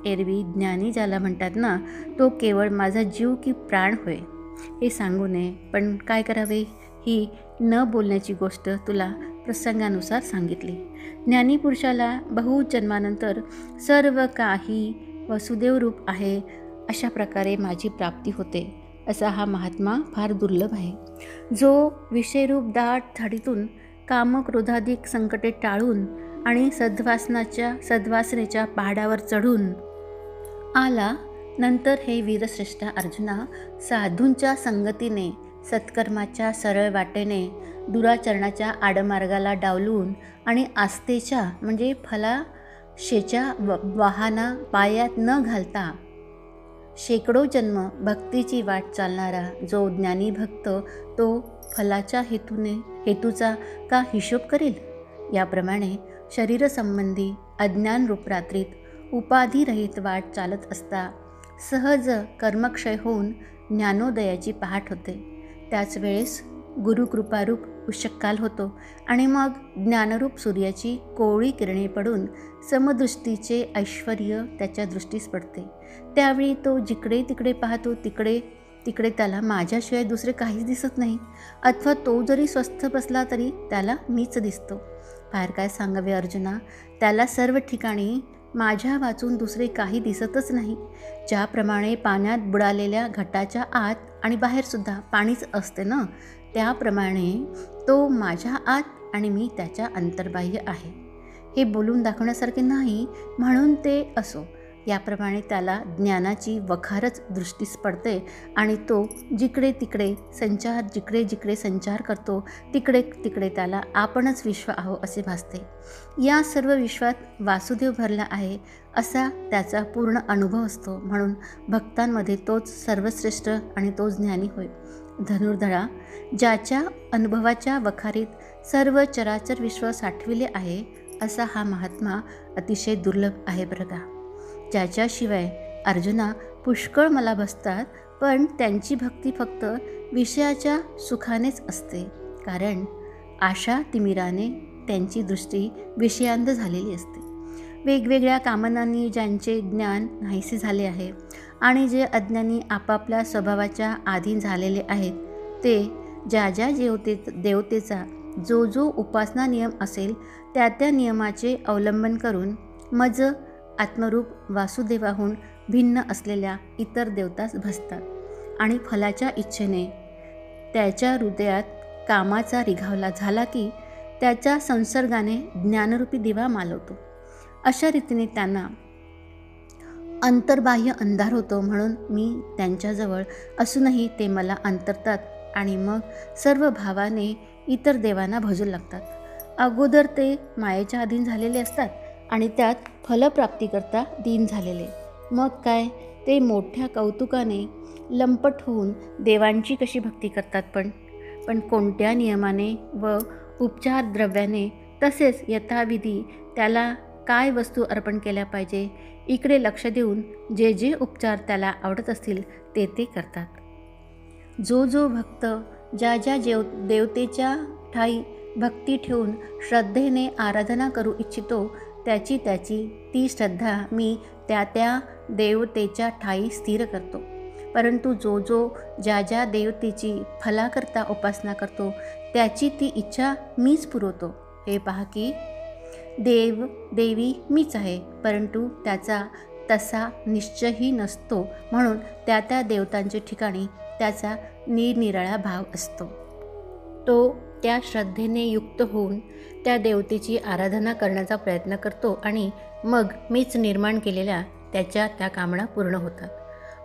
एरवी ज्ञानी ज्याला म्हणतात ना, तो केवळ माझा जीव की प्राण होय हे सांगू नये, पण काय करावे, ही न बोलण्याची गोष्ट तुला प्रसंगानुसार सांगितली. ज्ञानी पुरुषाला बहुजन्मानंतर सर्व काही वसुदेवरूप आहे अशा प्रकारे माझी प्राप्ती होते. असा हा महात्मा फार दुर्लभ आहे, जो विषयरूप दाट झाडीतून कामक्रोधाधिक संकटे टाळून आणि सद्वासनेच्या पहाडावर चढून आला. नंतर हे वीरश्रेष्ठा अर्जुना, साधूंच्या संगतीने, सत्कर्माच्या सरळ वाटेने, दुराचरणाच्या आडमार्गाला डावलून आणि आस्थेच्या म्हणजे फलाशेच्या वाहना पायात न घालता शेकडो जन्म भक्तीची वाट चालणारा जो ज्ञानी भक्त, तो फलाच्या हेतूचा का हिशोब करेल. याप्रमाणे शरीरसंबंधी अज्ञानरूप रात्रीत उपाधिरहित वाट चालत असता सहज कर्मक्षय होऊन ज्ञानोदयाची पहाट होते. त्याच वेळेस गुरुकृपारूप उषःकाल होतो आणि मग ज्ञानरूप सूर्याची कोवळी किरणे पडून समदृष्टीचे ऐश्वर्य त्याच्या दृष्टीस पडते. त्यावेळी तो जिकडे तिकडे पाहतो तिकडे त्याला माझ्याशिवाय दुसरे काहीच दिसत नाही, अथवा तो जरी स्वस्थ बसला तरी त्याला मीच दिसतो. बाहेर काय सांगावे अर्जुना, त्याला सर्व ठिकाणी माझ्या वाचून दुसरे काही दिसतच नाही. ज्याप्रमाणे पाण्यात बुडालेल्या घटाच्या आत आणि बाहेरसुद्धा पाणीच असते ना, त्याप्रमाणे तो माझ्या आत आणि मी त्याच्या अंतर्बाह्य आहे. हे बोलून दाखवण्यासारखे नाही, म्हणून ते असो. याप्रमाणे त्याला ज्ञानाची वखारच दृष्टीस पडते आणि तो जिकडे जिकडे संचार करतो तिकडे त्याला आपणच विश्व आहो असे भासते. या सर्व विश्वात वासुदेव भरला आहे असा त्याचा पूर्ण अनुभव असतो. म्हणून भक्तांमध्ये तोच सर्वश्रेष्ठ आणि तोच ज्ञानी होय. धनुर्धरा, ज्याच्या अनुभवाच्या वखारीत सर्व चराचर विश्व साठविले आहे असा हा महात्मा अतिशय दुर्लभ आहे बरं का. ज्याच्याशिवाय अर्जुना पुष्कळ मला बसतात, पण त्यांची भक्ती फक्त विषयाच्या सुखानेच असते, कारण आशा तिमिराने त्यांची दृष्टी विषयांध झालेली असते. वेगवेगळ्या कामनांनी ज्यांचे ज्ञान नाहीसे झाले आहे आणि जे अज्ञानी आपापल्या स्वभावाच्या अधीन झालेले आहेत, ते ज्या देवतेचा जो उपासना नियम असेल त्या नियमाचे अवलंबन करून मज आत्मरूप वासुदेवाहून भिन्न असलेल्या इतर देवतास भजतात आणि फलाच्या इच्छेने त्याच्या हृदयात कामाचा रिघावला झाला की त्याच्या संसर्गाने ज्ञानरूपी दिवा मालवतो. अशा रीतीने त्यांना अंतर्बाह्य अंधार होतो. म्हणून मी त्यांच्याजवळ असूनही ते मला अंतरतात आणि मग सर्व भावाने इतर देवांना भजू लागतात. अगोदर ते मायेच्या अधीन झालेले असतात आणि त्यात फलप्राप्तीकरता दीन झालेले. मग काय, ते मोठ्या कौतुकाने लंपट होऊन देवांची कशी भक्ती करतात, पण कोणत्या नियमाने व उपचार द्रव्याने, तसेच यथाविधी त्याला काय वस्तू अर्पण केल्या पाहिजे इकडे लक्ष देऊन जे उपचार त्याला आवडत असतील ते करतात. जो भक्त ज्या देवतेच्या ठाई भक्ती ठेवून श्रद्धेने आराधना करू इच्छितो त्याची ती श्रद्धा मी त्या देवतेच्या ठाई स्थिर करतो. परंतु जो ज्या देवतेची फलाकरता उपासना करतो त्याची ती इच्छा मीच पुरवतो. हे पहा की देवी मीच आहे, परंतु त्याचा तसा निश्चयही नसतो. म्हणून त्या देवतांच्या ठिकाणी त्याचा निरनिराळा भाव असतो. तो त्या श्रद्धेने युक्त होऊन त्या देवतेची आराधना करण्याचा प्रयत्न करतो आणि मग मीच निर्माण केलेल्या त्या कामना पूर्ण होतात.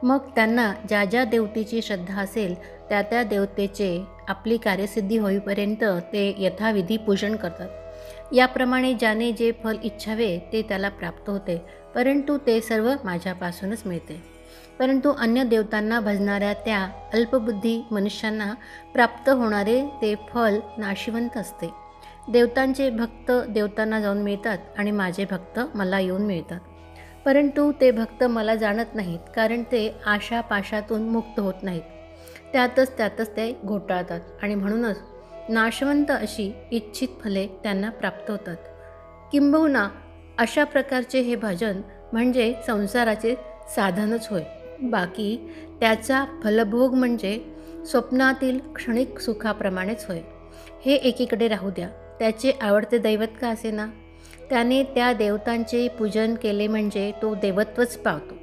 मग त्यांना ज्या ज्या देवतेची श्रद्धा असेल त्या त्या देवतेचे आपली कार्यसिद्धी होईपर्यंत ते यथाविधी पूजन करतात। याप्रमाणे ज्याने जे फल इच्छावे ते त्याला प्राप्त होते, परंतु ते सर्व माझ्यापासूनच मिळते। परंतु अन्य देवतांना भजणाऱ्या त्या अल्पबुद्धी मनुष्यांना प्राप्त होणारे ते फल नाशिवंत असते। देवतांचे भक्त देवतांना जाऊन मिळतात आणि माझे भक्त मला येऊन मिळतात, परंतु ते भक्त मला जाणत नाहीत, कारण ते आशापाशातून मुक्त होत नाहीत, त्यातच ते घोटाळतात आणि म्हणूनच नाशवंत अशी इच्छित फले त्यांना प्राप्त होतात। किंबहुना अशा प्रकारचे हे भजन म्हणजे संसाराचे साधनच होय, बाकी त्याचा फलभोग म्हणजे स्वप्नातील क्षणिक सुखाप्रमाणेच होय। हे एकीकडे राहू द्या, त्याचे आवडते दैवत का असेना, त्याने त्या देवतांचे पूजन केले म्हणजे तो देवत्वच पावतो।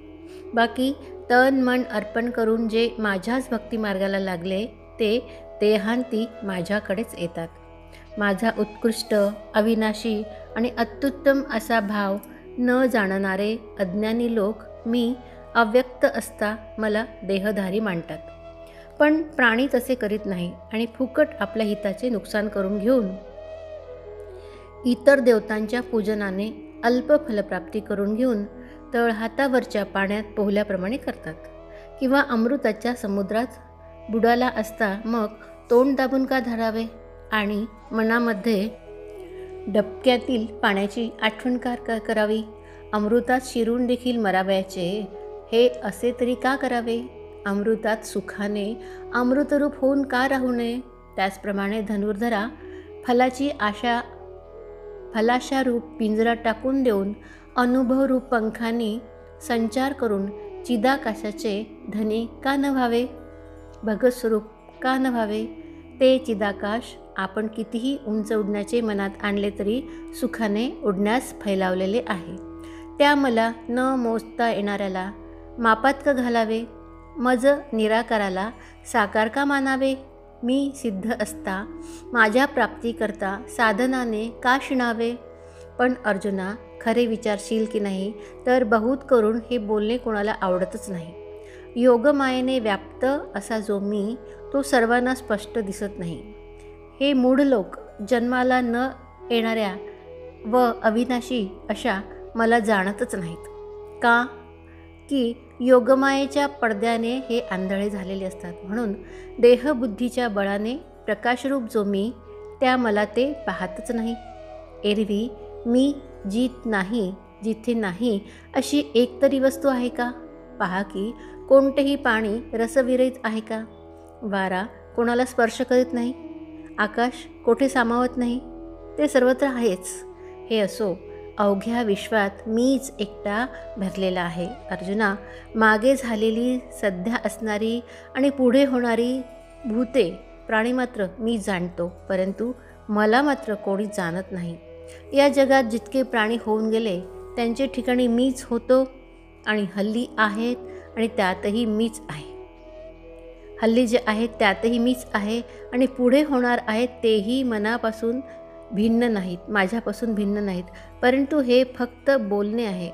बाकी तन मन अर्पण करून जे माझ्याच भक्तिमार्गाला लागले ते देहांती माझ्याकडेच येतात। माझा उत्कृष्ट, अविनाशी आणि अत्युत्तम असा भाव न जाणणारे अज्ञानी लोक मी अव्यक्त असता मला देहधारी मानतात। पण प्राणी तसे करीत नाही आणि फुकट आपल्या हिताचे नुकसान करून घेऊन इतर देवतांच्या पूजनाने अल्प फलप्राप्ती करून घेऊन तळहातावरच्या पाण्यात पोहल्याप्रमाणे करतात, किंवा अमृताच्या समुद्रात बुडाला असता मग तोंड दाबून का धरावे आणि मनामध्ये डबक्यातील पाण्याची आठवण का करावी, अमृतात शिरून देखील मरावयाचे हे असे तरी का करावे, अमृतात सुखाने अमृतरूप होऊन का राहू नये। त्याचप्रमाणे धनुर्धरा फलाशारूप पिंजरा टाकून देऊन अनुभवरूप पंखांनी संचार करून चिदाकाशाचे धनी का न व्हावे, भगतस्वरूप का न व्हावे। ते चिदाकाश आपण कितीही उंच उडण्याचे मनात आणले तरी सुखाने उडण्यास फैलावलेले आहे। त्या मला न मोजता येणाऱ्याला मापात का घालावे, मज निराकाराला साकार का मानावे। मी सिद्ध असता माझ्या प्राप्तीकरता साधनाने का शिणावे। पण अर्जुना, खरे विचारशील की नाही तर बहुत करून हे बोलणे कोणाला आवडतच नाही। योगमायेने व्याप्त असा जो मी तो सर्वांना स्पष्ट दिसत नाही। हे मूढ लोक जन्माला न येणाऱ्या व अविनाशी अशा मला जाणतच नाहीत। का की योगमायेच्या पडद्याने हे आंधळे झालेले असतात, म्हणून देहबुद्धीच्या बळाने प्रकाशरूप जो मी त्या मला ते पाहतच नाही। एरवी मी जिथे नाही अशी एकतरी वस्तू आहे का, पहा की कोणतेही पाणी रसविरहित आहे का, वारा कोणाला स्पर्श करीत नाही, आकाश कोठे सामावत नाही, ते सर्वत्र आहेच। हे असो, अवघ्या विश्वात मीच एकटा भरलेला आहे। अर्जुना, मागे झालेली, सध्या असणारी आणि पुढे होणारी भूते प्राणी मात्र मी जाणतो, परंतु मला मात्र कोणी जाणत नाही। या जगात जितके प्राणी होऊन गेले त्यांचे ठिकाणी मीच होतो आणि हल्ली आहेत आणि त्यातही मीच आहे। हल्ली जे आहेत त्यातही मीच आहे आणि पुढे होणार आहेत तेही मनापासून भिन्न नाहीत, माझ्यापासून भिन्न नाहीत, परंतु हे फक्त बोलणे आहे,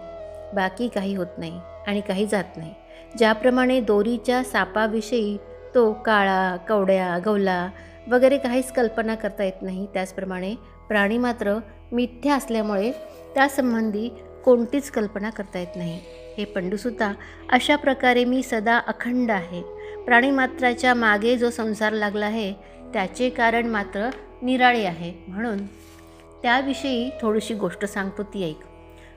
बाकी काही होत नाही आणि काही जात नाही। ज्याप्रमाणे दोरीच्या सापाविषयी तो काळा, कवड्या, गवला वगैरे काहीच कल्पना करता येत नाही, त्याचप्रमाणे प्राणी मात्र मिथ्या असल्यामुळे त्यासंबंधी कोणतीच कल्पना करता येत नाही। हे पंडुसुता, अशा प्रकारे मी सदा अखंड आहे। प्राणीमात्राच्या मागे जो संसार लागला आहे त्याचे कारण मात्र निराळे आहे, म्हणून त्याविषयी थोडीशी गोष्ट सांगतो, ती ऐक।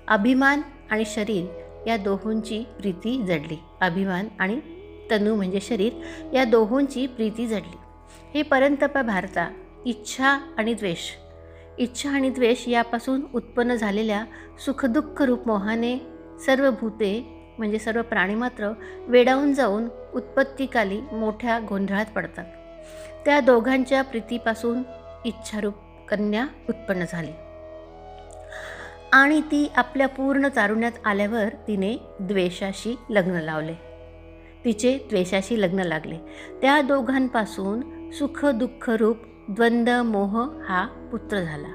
अभिमान आणि शरीर या दोहोंची प्रीती जडली। अभिमान आणि तनु म्हणजे शरीर या दोहोंची प्रीती जडली। हे परंतपा भारता, इच्छा आणि द्वेष यापासून उत्पन्न झालेल्या सुखदुःख रूप मोहाने सर्व भूते म्हणजे सर्व प्राणी मात्र वेडावून जाऊन उत्पत्तीकाली मोठ्या गोंधळात पडतात। त्या दोघांच्या प्रीतीपासून इच्छारूप कन्या उत्पन्न झाली आणि ती आपल्या पूर्ण तारुण्यात आल्यावर तिचे द्वेषाशी लग्न लागले। त्या दोघांपासून सुख दुःख रूप द्वंद्व मोह हा पुत्र झाला।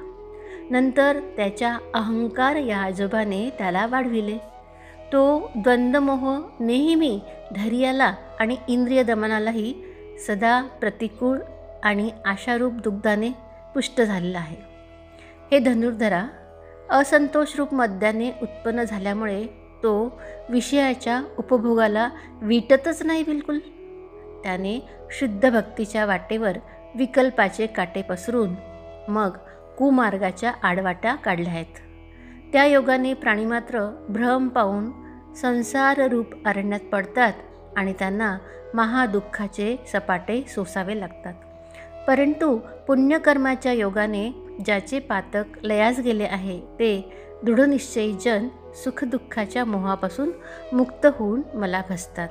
नंतर त्याच्या अहंकार या आजोबाने त्याला वाढविले। तो द्वंद्वमोह नेहमी धैर्याला आणि इंद्रिय दमनालाही सदा प्रतिकूल आणि आशारूप दुग्धाने पुष्ट झालेला आहे. हे धनुर्धरा, असंतोषरूप मद्याने उत्पन्न झाल्यामुळे तो विषयाच्या उपभोगाला विटतच नाही बिलकुल. त्याने शुद्ध भक्तीच्या वाटेवर विकल्पाचे काटे पसरून मग कुमार्गाच्या आडवाटा काढल्या आहेत. त्या योगाने प्राणीमात्र भ्रम पाहून संसाररूप अरण्यात पडतात आणि त्यांना महादुःखाचे सपाटे सोसावे लागतात. परंतु पुण्यकर्माच्या योगाने ज्याचे पातक लयास गेले आहे ते दृढनिश्चयी जन सुखदुःखाच्या मोहापासून मुक्त होऊन मला भसतात.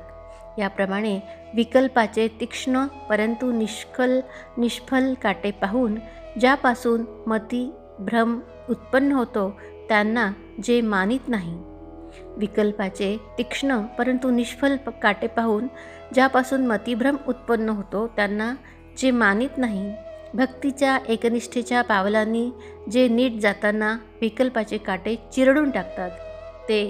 याप्रमाणे विकल्पाचे तीक्ष्ण परंतु निष्फल काटे पाहून ज्यापासून मती भ्रम उत्पन्न होतो त्यांना जे मानित नाही. विकल्पाचे तीक्ष्ण परंतु निष्फल काटे पाहून ज्यापासून मतिभ्रम उत्पन्न होतो त्यांना जे मानित नाही. भक्तीच्या एकनिष्ठेच्या पावलांनी जे नीट जाताना विकल्पाचे काटे चिरडून टाकतात ते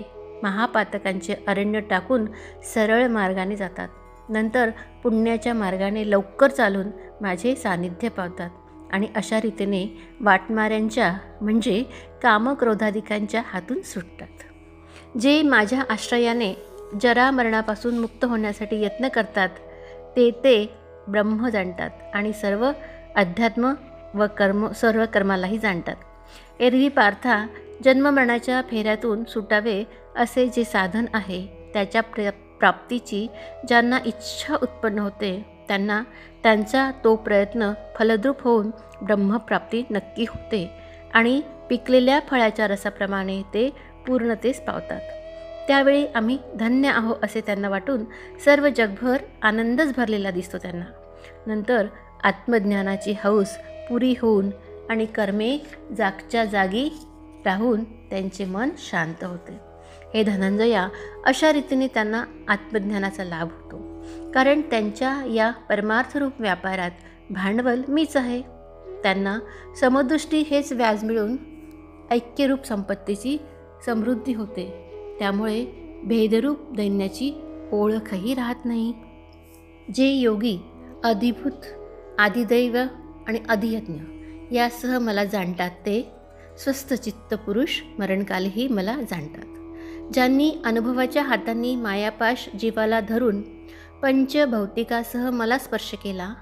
महापातकांचे अरण्य टाकून सरळ मार्गाने जातात. नंतर पुण्याच्या मार्गाने लवकर चालून माझे सानिध्य पावतात आणि अशा रीतीने वाटमाऱ्यांच्या म्हणजे कामक्रोधाधिकांच्या हातून सुटतात. जे माझ्या आश्रयाने जरामरणापासून मुक्त होण्यासाठी यत्न करतात ते ब्रह्म जाणतात आणि सर्व अध्यात्म व सर्व कर्मालाही जाणतात. एरवी पार्था, जन्ममरणाच्या फेऱ्यातून सुटावे असे जे साधन आहे त्याच्या प्राप्तीची ज्यांना इच्छा उत्पन्न होते त्यांना त्यांचा तो प्रयत्न फलद्रूप होऊन ब्रह्मप्राप्ती नक्की होते आणि पिकलेल्या फळाच्या रसाप्रमाणे ते पूर्णतेस पावतात. त्यावेळी आम्ही धन्य आहो असे त्यांना वाटून सर्व जगभर आनंदच भरलेला दिसतो त्यांना. नंतर आत्मज्ञानाची हौस पुरी होऊन आणि कर्मे जागच्या जागी राहून त्यांचे मन शांत होते. हे धनंजया, अशा रीतीने त्यांना आत्मज्ञानाचा लाभ होतो, कारण त्यांच्या या परमार्थरूप व्यापारात भांडवल मीच आहे. त्यांना समदृष्टी हेच व्याज मिळून ऐक्यरूप संपत्तीची समृद्धी होते. त्यामुळे भेदरूप दैन्याची ओळखही राहत नाही. जे योगी अधिभूत, आदिदैव आणि अधियज्ञ यासह मला जाणतात ते स्वस्थचित्त पुरुष मरणकालीही मला जाणतात. ज्यांनी अनुभवाच्या हातांनी मायापाश जीवाला धरून पंचभौतिकासह मला स्पर्श केला,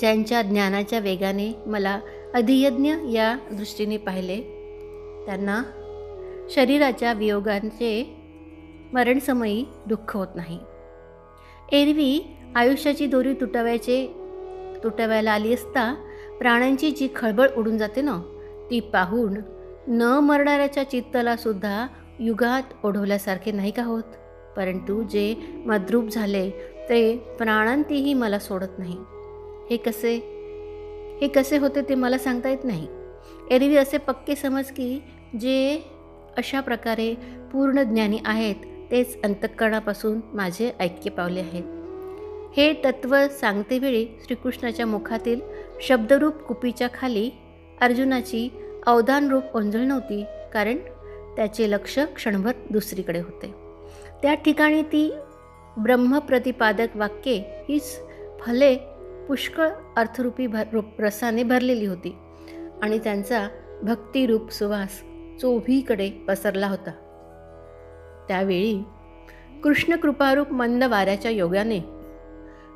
ज्यांच्या ज्ञानाच्या वेगाने मला अधियज्ञ या दृष्टीने पाहिले, त्यांना शरीराच्या वियोगांचे मरणसमयी दुःख होत नाही. एरवी आयुष्याची दोरी तुटवायला आली असता प्राण्यांची जी खळबळ उडून जाते ना, ती पाहून न मरणाऱ्याच्या चित्ताला सुद्धा युगात ओढवल्यासारखे नाही का होत. परंतु जे मद्रूप झाले ते प्राणांतीही मला सोडत नाही. हे कसे होते ते मला सांगता येत नाही. एरवी असे पक्के समज की जे अशा प्रकारे पूर्ण ज्ञानी आहेत तेच अंतःकरणापासून माझे ऐक्य पावले आहेत. हे तत्त्व सांगतेवेळी श्रीकृष्णाच्या मुखातील शब्दरूप कुपीच्या खाली अर्जुनाची अवधानरूप ओंजळ नव्हती, कारण त्याचे लक्ष क्षणभर दुसरीकडे होते. त्या ठिकाणी ती ब्रह्मप्रतिपादक वाक्ये हीच फले पुष्कळ अर्थरूपी रसाने भरलेली होती आणि त्यांचा भक्तिरूप सुवास चोहीकडे पसरला होता. त्यावेळी कृष्णकृपारूप मंद वाऱ्याच्या योगाने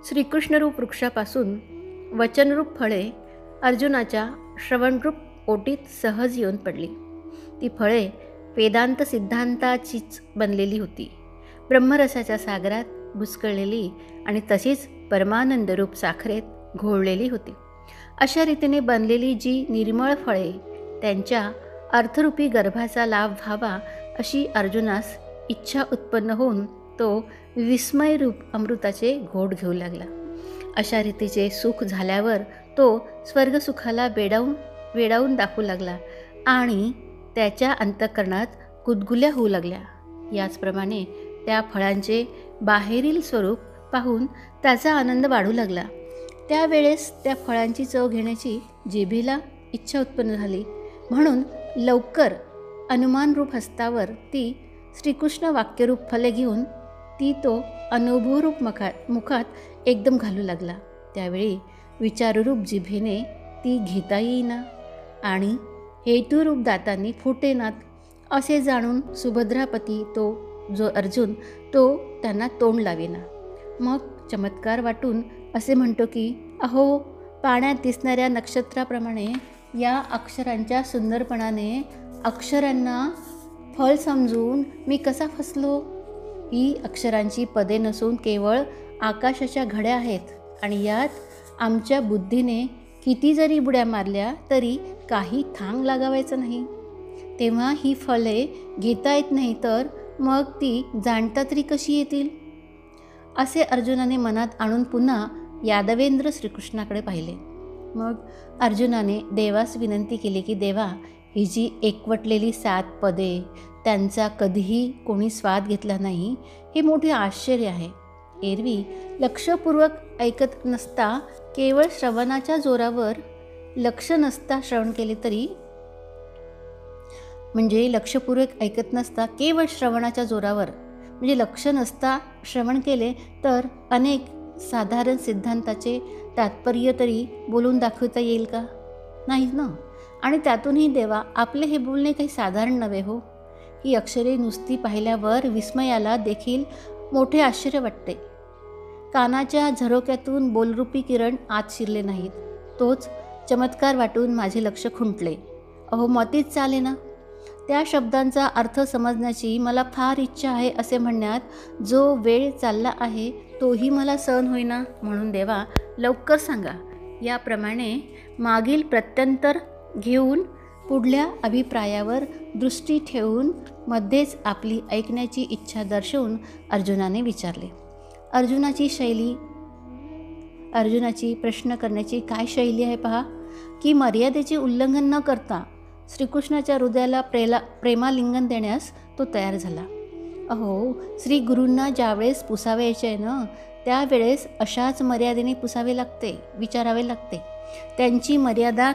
श्रीकृष्णरूप वृक्षापासून वचनरूप फळे अर्जुनाच्या श्रवणरूप ओटीत सहज येऊन पडली. ती फळे वेदांत सिद्धांताचीच बनलेली होती, ब्रह्मरसाच्या सागरात बुचकळलेली आणि तशीच परमानंदरूप साखरेत घोळलेली होती. अशा रीतीने बनलेली जी निर्मळ फळे त्यांच्या अर्थरूपी गर्भाचा लाभ व्हावा अशी अर्जुनास इच्छा उत्पन्न होऊन तो विस्मयरूप अमृताचे घोट घेऊ लागला. अशा रीतीचे सुख झाल्यावर तो स्वर्गसुखाला वेडावून दाखवू लागला आणि त्याच्या अंतःकरणात गुदगुल्या होऊ लागल्या. याचप्रमाणे त्या फळांचे बाहेरील स्वरूप पाहून त्याचा आनंद वाढू लागला. त्यावेळेस त्या फळांची चव घेण्याची जिभेला इच्छा उत्पन्न झाली, म्हणून लवकर अनुमानरूप हस्तावर ती श्रीकृष्ण वाक्यरूप फले घेऊन ती तो अनुभवरूप मुखात एकदम घालू लागला. त्यावेळी विचाररूप जिभेने ती घेता येईना आणि हेतुरूप दातांनी फुटेनात असे जाणून सुभद्रापती तो जो अर्जुन तो त्यांना तोंड लावेना. मग चमत्कार वाटून असे म्हणतो की अहो, पाण्यात दिसणाऱ्या नक्षत्राप्रमाणे या अक्षरांच्या सुंदरपणाने अक्षरांना फळ समजून मी कसा फसलो. ही अक्षरांची पदे नसून केवळ आकाशाच्या घड्या आहेत आणि यात आमच्या बुद्धीने किती जरी बुड्या मारल्या तरी काही थांग लागावायचं नाही. तेव्हा ही फळे घेता येत नाही तर मग ती जाणता तरी कशी येतील. असे अर्जुनाने मनात आणून पुन्हा यादवेंद्र श्रीकृष्णाकडे पाहिले. मग अर्जुनाने देवास विनंती केली की देवा, ही जी एकवटलेली 7 पदे, त्यांचा कधीही कोणी स्वाद घेतला नाही, हे मोठे आश्चर्य आहे. एरवी लक्षपूर्वक ऐकत नसता केवळ श्रवणाच्या जोरावर लक्ष नसता श्रवण केले तरी लक्षपूर्वक ऐकत नसता केवळ श्रवणाच्या जोरावर लक्ष नसता श्रवण केले तर अनेक साधारण सिद्धांताचे तात्पर्य तरी बोलून दाखवता येईल का? नाही ना. आणि त्यातूनही देवा, आपले हे बोलणे काही साधारण नव्हे हो. ही अक्षरे नुसती पाहिल्यावर विस्मयाला देखील मोठे आश्चर्य वाटते. कानाच्या झरोक्यातून बोलरूपी किरण आत शिरले नाहीत. तोच चमत्कार वाटून माझे लक्ष खुंटले. अहो, मतीच चालेना. त्या शब्दांचा अर्थ समजण्याची मला फार इच्छा आहे असे म्हणण्यात जो वेळ चालला आहे तोही मला सहन होईना. म्हणून देवा, लवकर सांगा. याप्रमाणे मागील प्रत्यंतर घेऊन पुढल्या अभिप्रायावर दृष्टी ठेवून मध्येच आपली ऐकण्याची इच्छा दर्शवून अर्जुनाने विचारले. अर्जुनाची प्रश्न करण्याची काय शैली आहे पहा, की मर्यादेचे उल्लंघन न करता श्रीकृष्णाच्या हृदयाला प्रेमालिंगन देण्यास तो तयार झाला. अहो, श्री गुरूंना ज्यावेळेस पुसावायचे आहे ना, त्यावेळेस अशाच मर्यादेने विचारावे लागते. त्यांची मर्यादा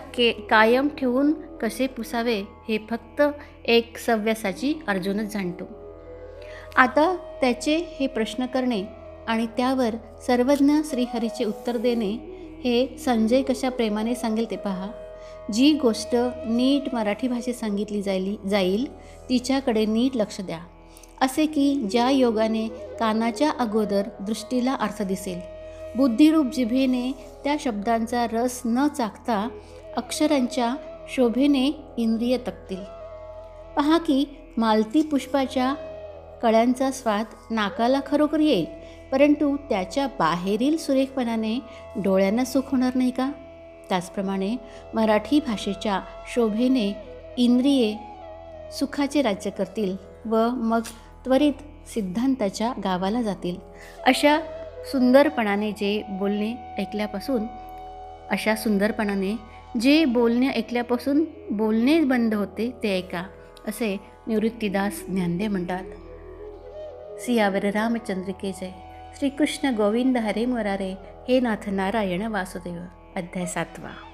कायम ठेवून कसे पुसावे हे फक्त एक सव्यासाची अर्जुनच जाणतो. आता त्याचे हे प्रश्न करणे आणि त्यावर सर्वज्ञ श्रीहरीचे उत्तर देणे हे संजय कशा प्रेमाने सांगेल ते पहा. जी गोष्ट नीट मराठी भाषेत सांगितली जाईल तिच्याकडे नीट लक्ष द्या. असे की ज्या योगाने कानाच्या अगोदर दृष्टीला अर्थ दिसेल, बुद्धिरूप जिभेने त्या शब्दांचा रस न चाखता अक्षरांच्या शोभेने इंद्रिय तकतील. पहा की मालती पुष्पाच्या कळ्यांचा स्वाद नाकाला खरोखर येईल, परंतु त्याच्या बाहेरील सुरेखपणाने डोळ्यांना सुख होणार नाही का? त्याचप्रमाणे मराठी भाषेच्या शोभेने इंद्रिये सुखाचे राज्य करतील व मग त्वरित सिद्धांताच्या गावाला जातील. अशा सुंदरपणाने जे बोलणे ऐकल्यापासून बोलणे बंद होते ते ऐका, असे निवृत्तीदास ज्ञानदेव म्हणतात. सियावर रामचंद्र की जय. श्रीकृष्ण गोविंद हरे मुरारे. हे नाथ नारायण वासुदेव. अध्याय 7.